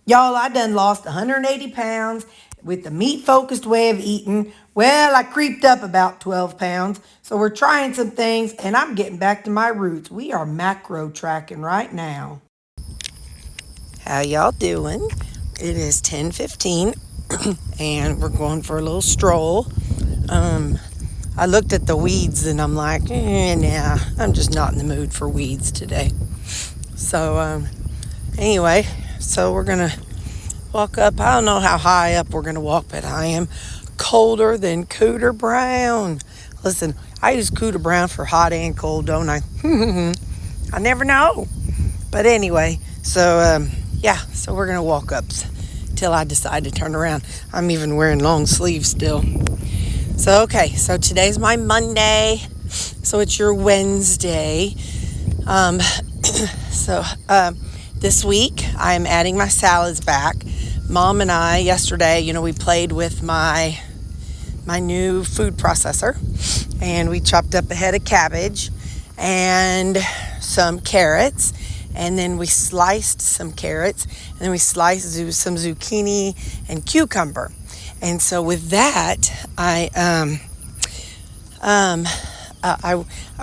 Y'all, I done lost 180 pounds with the meat-focused way of eating. Well, I creeped up about 12 pounds. So we're trying some things, and I'm getting back to my roots. We are macro tracking right now. How y'all doing? It is 10:15, and we're going for a little stroll. I looked at the weeds, and I'm like, nah, I'm just not in the mood for weeds today. So, anyway, so we're going to walk up. I don't know how high up we're going to walk, but I am colder than Cooter Brown. Listen, I use Cooter Brown for hot and cold, don't I? I never know. But anyway, so so we're going to walk up till I decide to turn around. I'm even wearing long sleeves still. So, okay, so today's my Monday. So it's your Wednesday. This week I am adding my salads back. Mom and I yesterday, we played with my new food processor, and we chopped up a head of cabbage and some carrots, and then we sliced some carrots, and then we sliced some zucchini and cucumber. And so with that, I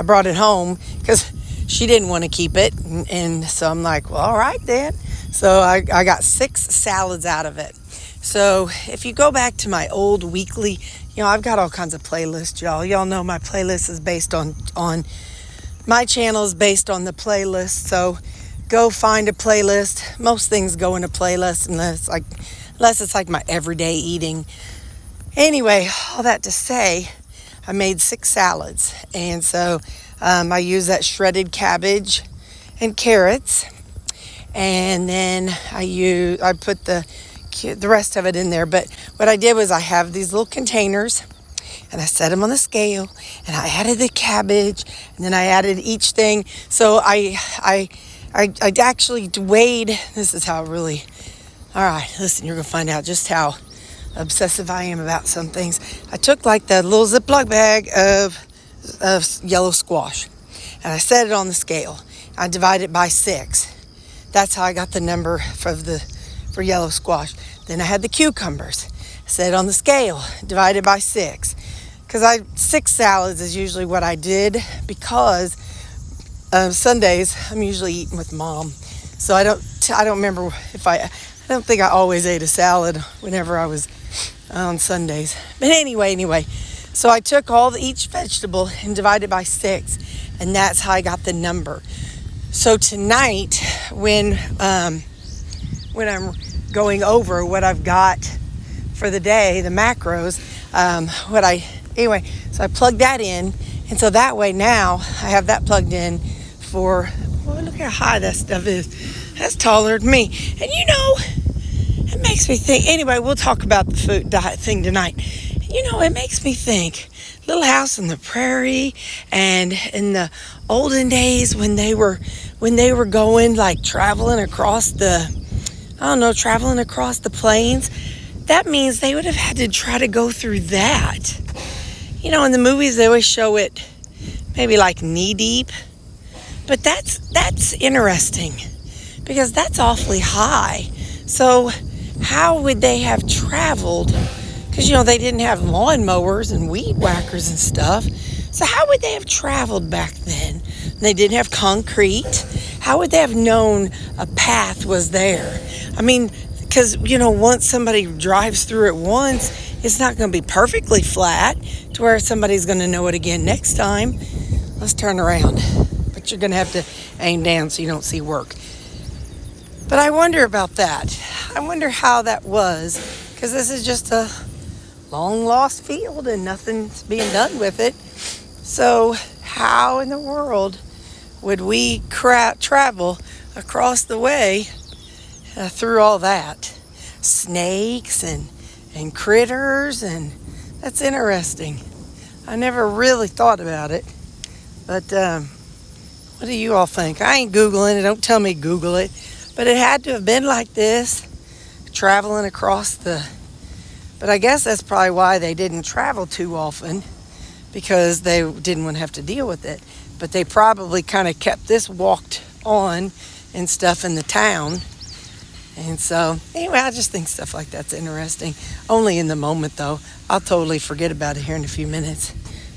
brought it home because she didn't want to keep it, and so I'm like, well, all right then. So I got 6 salads out of it. So if you go back to my old weekly, I've got all kinds of playlists, y'all. Y'all know my playlist is based on my channel is based on the playlist. So go find a playlist. Most things go in a playlist unless it's like my everyday eating. Anyway, all that to say, I made 6 salads, and so I use that shredded cabbage and carrots, and then I put the rest of it in there. But what I did was I have these little containers, and I set them on the scale, and I added the cabbage, and then I added each thing. So I actually weighed. This is how really. All right, listen, you're gonna find out just how obsessive I am about some things. I took like the little Ziploc bag of yellow squash, and I set it on the scale. I divided it by 6. That's how I got the number for yellow squash. Then I had the cucumbers. I set it on the scale, divided by 6. Because 6 salads is usually what I did, because Sundays I'm usually eating with Mom. So I don't remember if I don't think I always ate a salad whenever I was on Sundays. But anyway, so I took each vegetable and divided by 6, and that's how I got the number. So tonight, when I'm going over what I've got for the day, the macros, so I plugged that in, and so that way now I have that plugged in for, well, look how high that stuff is. That's taller than me. And it makes me think. Anyway, we'll talk about the food diet thing tonight. It makes me think. Little house on the prairie, and in the olden days when they were going like traveling across the plains, that means they would have had to try to go through that. In the movies they always show it maybe like knee deep, but that's interesting because that's awfully high. So how would they have traveled? Because, they didn't have lawnmowers and weed whackers and stuff. So how would they have traveled back then? They didn't have concrete. How would they have known a path was there? I mean, because, once somebody drives through it once, it's not going to be perfectly flat to where somebody's going to know it again next time. Let's turn around. But you're going to have to aim down so you don't see work. But I wonder about that. I wonder how that was, because this is just a long lost field and nothing's being done with it. So how in the world would we travel across the way through all that? Snakes and critters, and that's interesting. I never really thought about it. But what do you all think? I ain't Googling it. Don't tell me Google it. But it had to have been like this, traveling across but I guess that's probably why they didn't travel too often, because they didn't want to have to deal with it. But they probably kind of kept this walked on and stuff in the town. And so, anyway, I just think stuff like that's interesting. Only in the moment, though. I'll totally forget about it here in a few minutes.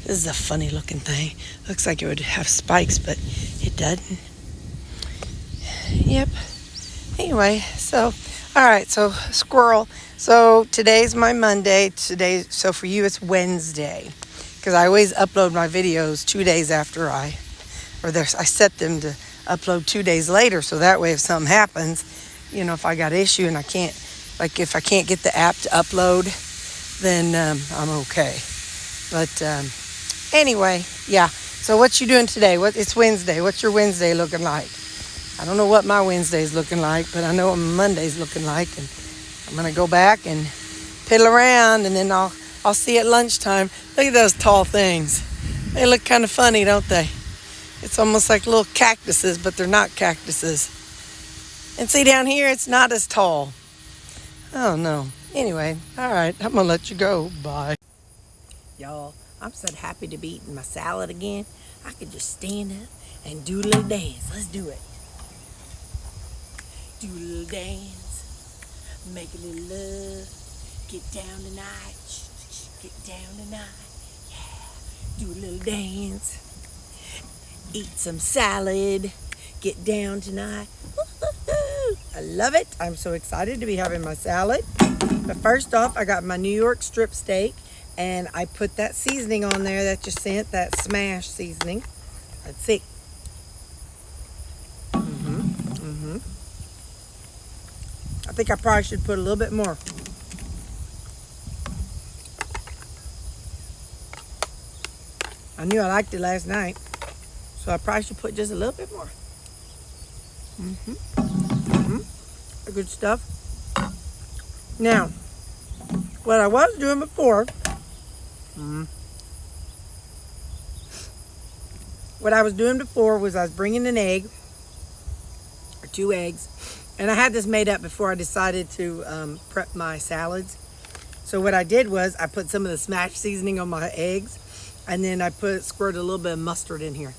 This is a funny looking thing. Looks like it would have spikes, but it doesn't. Yep. Anyway, so, all right, so squirrel. So today's my Monday. So for you, it's Wednesday. Because I always upload my videos 2 days after I set them to upload 2 days later. So that way, if something happens, if I got an issue and I can't, like if I can't get the app to upload, then I'm okay. But anyway, yeah. So what you doing today? It's Wednesday. What's your Wednesday looking like? I don't know what my Wednesday's looking like, but I know what my Monday's looking like. And I'm going to go back and piddle around, and then I'll see at lunchtime. Look at those tall things. They look kind of funny, don't they? It's almost like little cactuses, but they're not cactuses. And see, down here, it's not as tall. Oh, no. Anyway, all right. I'm going to let you go. Bye. Y'all, I'm so happy to be eating my salad again. I could just stand up and do a little dance. Let's do it. Do a little dance. Make a little love. Get down tonight. Get down tonight. Yeah. Do a little dance. Eat some salad. Get down tonight. Woo-hoo-hoo. I love it. I'm so excited to be having my salad. But first off, I got my New York strip steak, and I put that seasoning on there that you sent, that smash seasoning. Let's see. I think I probably should put a little bit more. I knew I liked it last night, so I probably should put just a little bit more. Good stuff. Now, what I was doing before, was I was bringing an egg, or 2 eggs, and I had this made up before I decided to prep my salads. So what I did was I put some of the smash seasoning on my eggs, and then I squirted a little bit of mustard in here.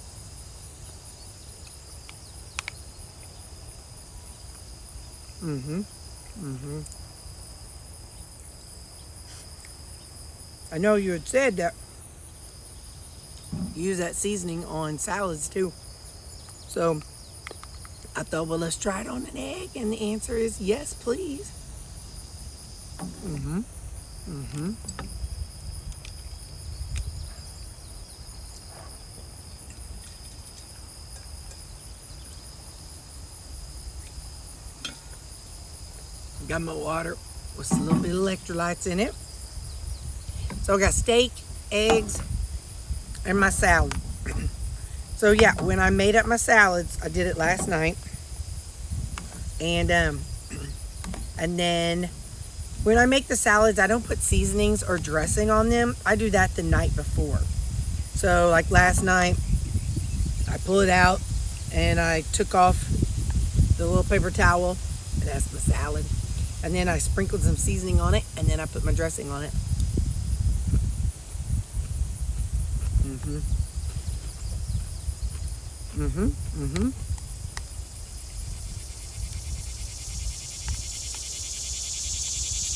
I know you had said that you use that seasoning on salads too. So I thought, well, let's try it on an egg. And the answer is yes, please. Got my water with a little bit of electrolytes in it. So I got steak, eggs, and my salad. So yeah, when I made up my salads, I did it last night. And then when I make the salads, I don't put seasonings or dressing on them. I do that the night before. So like last night, I pull it out and I took off the little paper towel, and that's my salad. And then I sprinkled some seasoning on it, and then I put my dressing on it.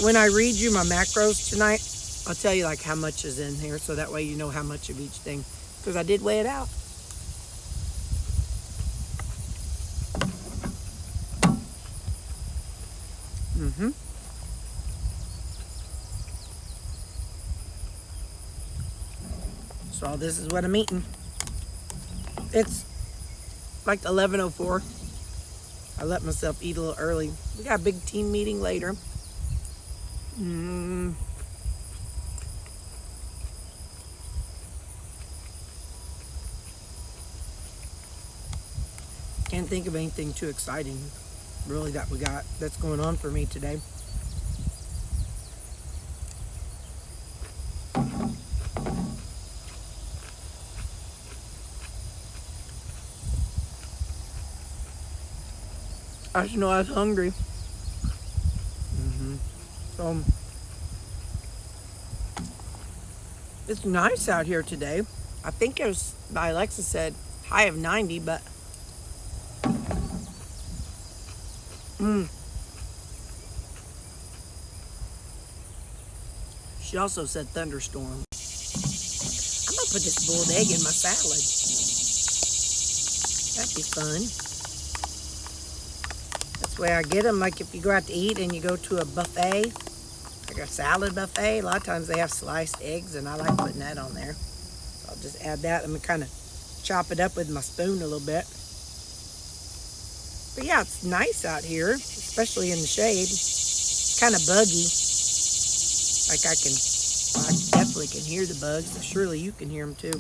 When I read you my macros tonight, I'll tell you like how much is in here, so that way you know how much of each thing, because I did weigh it out. So this is what I'm eating. It's like 11:04. I let myself eat a little early. We got a big team meeting later. Can't think of anything too exciting, really, that's going on for me today. I just know I was hungry. So it's nice out here today. I think it was, by Alexa said, high of 90, but She also said thunderstorm. I'm gonna put this boiled egg in my salad. That'd be fun. That's the way I get them. Like if you go out to eat and you go to a buffet, like a salad buffet, a lot of times they have sliced eggs, and I like putting that on there. So I'll just add that. I'm gonna kind of chop it up with my spoon a little bit. But yeah, it's nice out here, especially in the shade. Kind of buggy. Like I definitely can hear the bugs. But surely you can hear them too.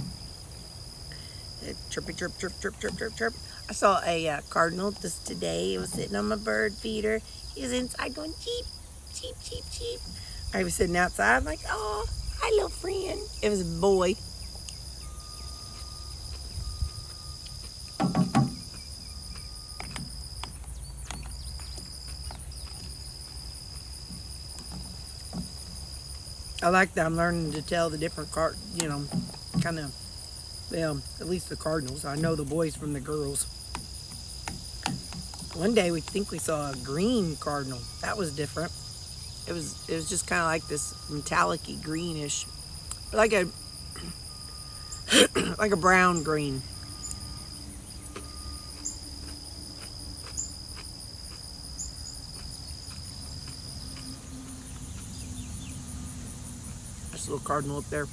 Chirpy, chirp, chirp, chirp, chirp, chirp, chirp. I saw a cardinal just today. It was sitting on my bird feeder. He was inside going cheep, cheep, cheep, cheep. I was sitting outside. I'm like, oh, hi, little friend. It was a boy. I like that I'm learning to tell the different kind of, well, at least the cardinals. I know the boys from the girls. One day we saw a green cardinal. That was different. It was just kind of like this metallic-y greenish, like a like a brown green. This little cardinal up there.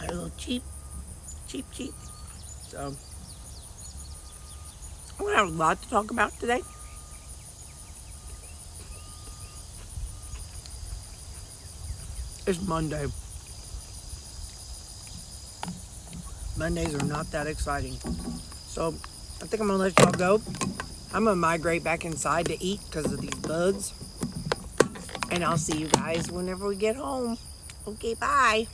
A little cheap. So we have a lot to talk about today. It's Monday. Mondays are not that exciting. So I think I'm gonna let y'all go. I'm gonna migrate back inside to eat because of these bugs. And I'll see you guys whenever we get home. Okay, bye.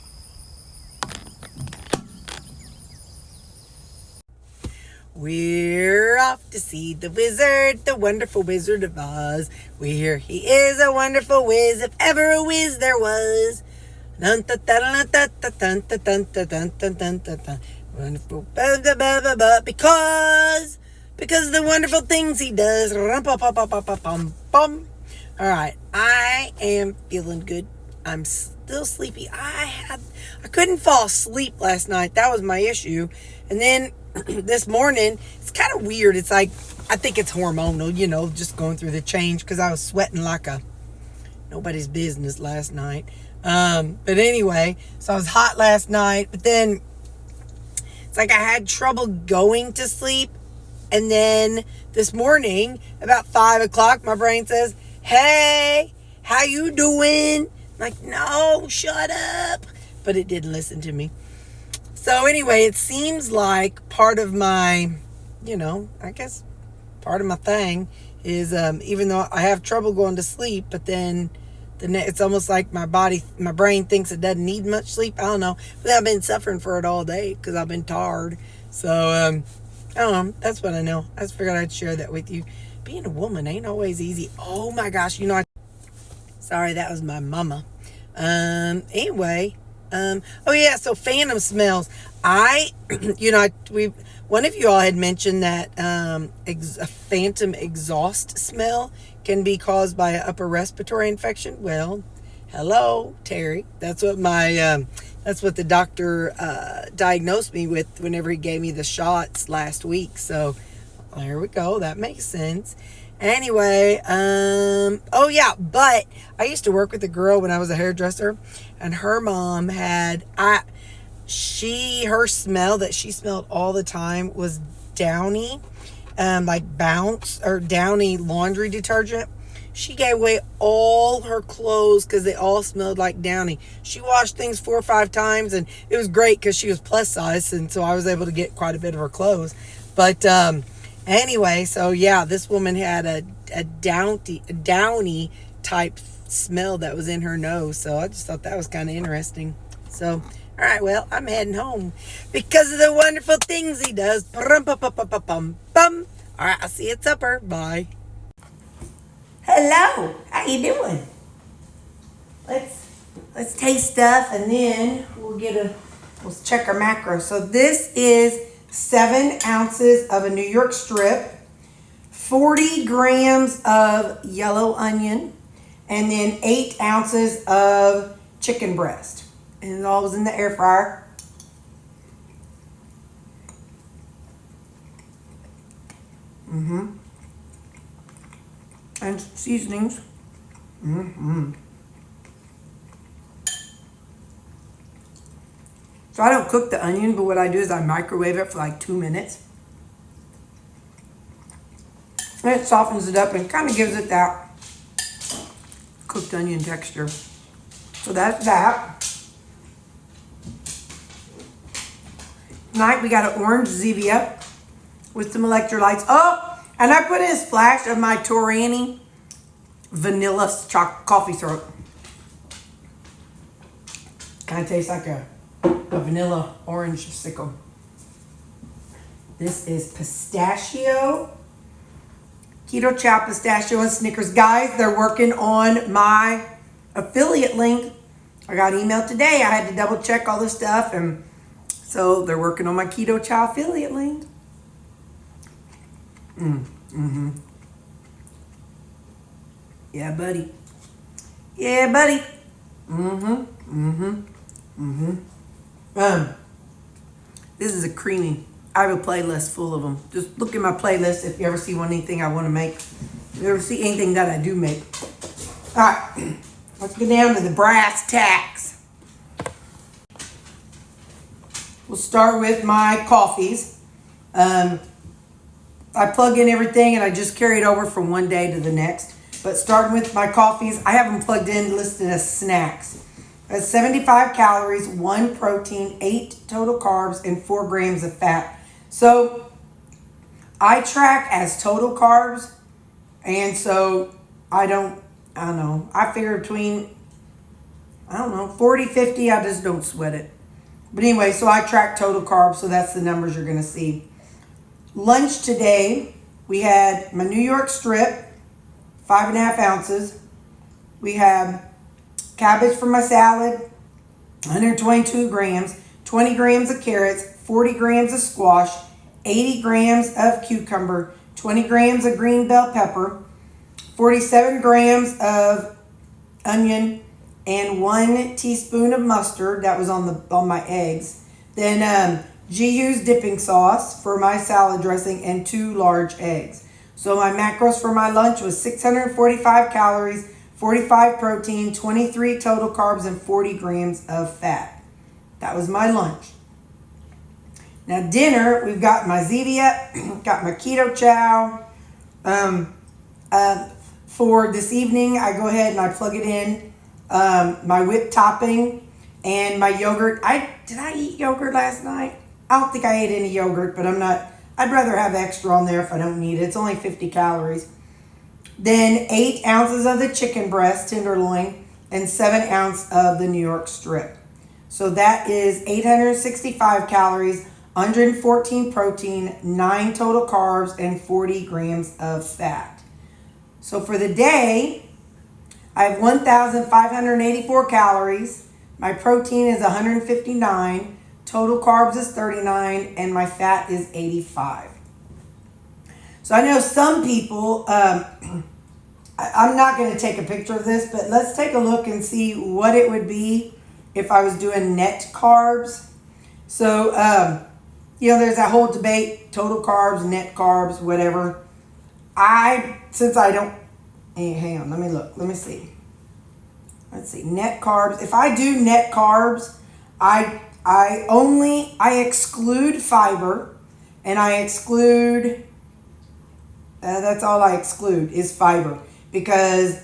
We're off to see the wizard, the wonderful Wizard of Oz. Where he is a wonderful whiz, if ever a whiz there was. Wonderful, because the wonderful things he does. All right, I am feeling good. I'm still sleepy. I couldn't fall asleep last night. That was my issue. And then this morning, it's kind of weird. It's like, I think it's hormonal, just going through the change, because I was sweating like a nobody's business last night. But anyway, so I was hot last night, but then it's like I had trouble going to sleep. And then this morning, about 5 o'clock, my brain says, hey, how you doing? I'm like, no, shut up. But it didn't listen to me. So anyway, it seems like part of my, I guess part of my thing is, even though I have trouble going to sleep, but then it's almost like my brain thinks it doesn't need much sleep. I don't know. But I've been suffering for it all day because I've been tired. So, I don't know. That's what I know. I just figured I'd share that with you. Being a woman ain't always easy. Oh my gosh. Sorry, that was my mama. Anyway, oh yeah, so phantom smells. One of you all had mentioned that a phantom exhaust smell can be caused by an upper respiratory infection. Well, hello, Terry. That's what the doctor diagnosed me with whenever he gave me the shots last week. So there we go. That makes sense. Anyway, oh yeah, but I used to work with a girl when I was a hairdresser, and her mom had, her smell that she smelled all the time was Downy, like Bounce or Downy laundry detergent. She gave away all her clothes because they all smelled like Downy. She washed things 4 or 5 times, and it was great because she was plus size, and so I was able to get quite a bit of her clothes. But, anyway, so yeah, this woman had a downy type smell that was in her nose. So I just thought that was kind of interesting. So, all right, well, I'm heading home because of the wonderful things he does. All right, I'll see you at supper. Bye. Hello, how you doing? Let's taste stuff, and then we'll check our macros. So this is 7 ounces of a New York strip, 40 grams of yellow onion, and then 8 ounces of chicken breast. And it all was in the air fryer. And seasonings. So I don't cook the onion, but what I do is I microwave it for like 2 minutes. And it softens it up and kind of gives it that cooked onion texture. So that's that. Tonight we got an orange Zevia with some electrolytes. Oh, and I put in a splash of my Torani vanilla coffee syrup. Kind of tastes like a vanilla orange sickle. This is pistachio, keto chow pistachio and Snickers. Guys, they're working on my affiliate link. I got emailed today. I had to double check all this stuff, and so they're working on my keto chow affiliate link. Yeah, buddy. Yeah, buddy. This is a creamy. I have a playlist full of them. Just look at my playlist if you ever see anything I want to make. If you ever see anything that I do make. All right, let's get down to the brass tacks. We'll start with my coffees. I plug in everything and I just carry it over from one day to the next. But starting with my coffees, I have them plugged in, listed as snacks. That's 75 calories, 1 protein, 8 total carbs, and 4 grams of fat. So I track as total carbs, and so I don't know. I figure between, 40, 50, I just don't sweat it. But anyway, so I track total carbs, so that's the numbers you're going to see. Lunch today, we had my New York strip, 5.5 ounces. We have cabbage for my salad, 122 grams, 20 grams of carrots, 40 grams of squash, 80 grams of cucumber, 20 grams of green bell pepper, 47 grams of onion, and 1 teaspoon of mustard. That was on my eggs. Then GU's dipping sauce for my salad dressing, and 2 large eggs. So my macros for my lunch was 645 calories, 45 protein, 23 total carbs, and 40 grams of fat. That was my lunch. Now dinner, we've got my Zevia, got my keto chow. For this evening, I go ahead and I plug it in, my whipped topping and my yogurt. Did I eat yogurt last night? I don't think I ate any yogurt, but I'd rather have extra on there if I don't need it. It's only 50 calories. Then 8 ounces of the chicken breast tenderloin and 7 ounces of the New York strip. So that is 865 calories, 114 protein, 9 total carbs, and 40 grams of fat. So for the day, I have 1,584 calories. My protein is 159. Total carbs is 39, and my fat is 85. So I know some people, I'm not going to take a picture of this, but let's take a look and see what it would be if I was doing net carbs. So, there's that whole debate, total carbs, net carbs, whatever. Hang on, let me look, let me see. Let's see, net carbs. If I do net carbs, I exclude fiber, and I exclude, that's all I exclude is fiber. Because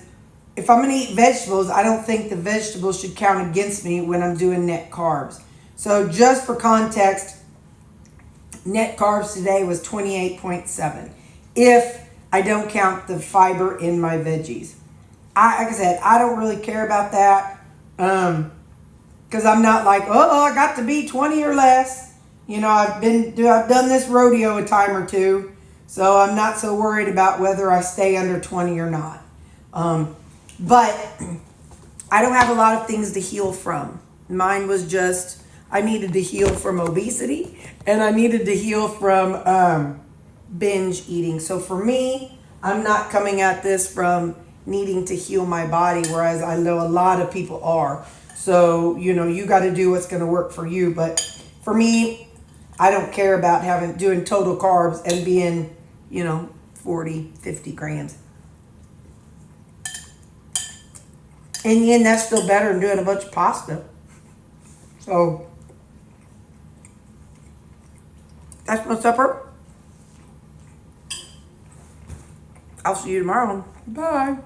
if I'm going to eat vegetables, I don't think the vegetables should count against me when I'm doing net carbs. So just for context, net carbs today was 28.7. If I don't count the fiber in my veggies. Like I said, I don't really care about that. Because I'm not like, I got to be 20 or less. I've done this rodeo a time or two, so I'm not so worried about whether I stay under 20 or not. But I don't have a lot of things to heal from. Mine was just, I needed to heal from obesity, and I needed to heal from binge eating. So for me, I'm not coming at this from needing to heal my body, whereas I know a lot of people are. So, you got to do what's going to work for you. But for me, I don't care about doing total carbs and being, 40, 50 grams. In the end, that's still better than doing a bunch of pasta. So, that's my supper. I'll see you tomorrow. Bye.